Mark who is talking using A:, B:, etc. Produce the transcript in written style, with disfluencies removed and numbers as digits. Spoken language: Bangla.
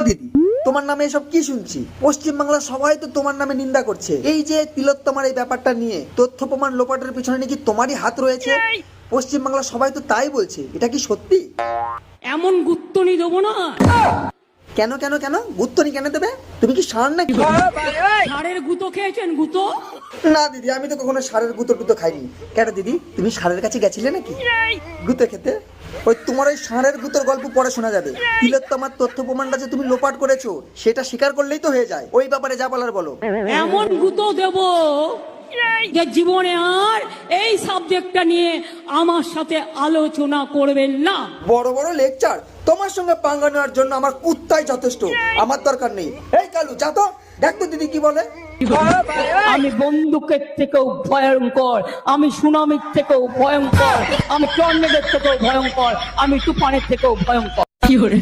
A: দিদি, তোমার নামে এসব কি শুনছি? পশ্চিমবাংলার সবাই তো তোমার নামে নিন্দা করছে। এই যে তিলোত্তমার এই ব্যাপারটা নিয়ে তথ্য প্রমাণ লোপাটের পিছনে নাকি তোমারই হাত রয়েছে। পশ্চিমবাংলার সবাই তো তাই বলছে, এটা কি সত্যি?
B: এমন গুত্তনি দেবো না।
A: কেন কেন কেন গুত্তনি কেন দেবে? তুমি কি ষাঁড় নাকি?
B: ষাঁড়ের গুঁতো খেয়েছেন? গুঁতো
A: না দিদি, আমি তো কখনো ষাঁড়ের গুঁতো খাইনি। কেন দিদি, তুমি ষাঁড়ের কাছে গেছিলে নাকি গুঁতো খেতে? ওই তোমার ওই ষাঁড়ের গুঁতোর গল্প পরে শোনা যাবে। তিলোত্তমার তথ্য প্রমাণটা যে তুমি লোপাট করেছো সেটা স্বীকার করলেই তো হয়ে যায়। ওই ব্যাপারে যা বলার বলো।
B: এমন গুঁতো দেবো যে জীবনে আর এই সাবজেক্টটা নিয়ে আমার সাথে আলোচনা করবেন না।
A: বড় বড় লেকচার, তোমার সঙ্গে পাঙ্গা নেওয়ার জন্য আমার কুত্তাই যথেষ্ট, আমার দরকার নেই। এই কালু, যা তো, দেখ তো দিদি কি বলে।
B: আমি বন্দুকের থেকেও ভয়ঙ্কর, আমি সুনামির থেকেও ভয়ঙ্কর, আমি টর্নেডোর থেকেও ভয়ঙ্কর, আমি তুফানের থেকেও ভয়ঙ্কর। কি করে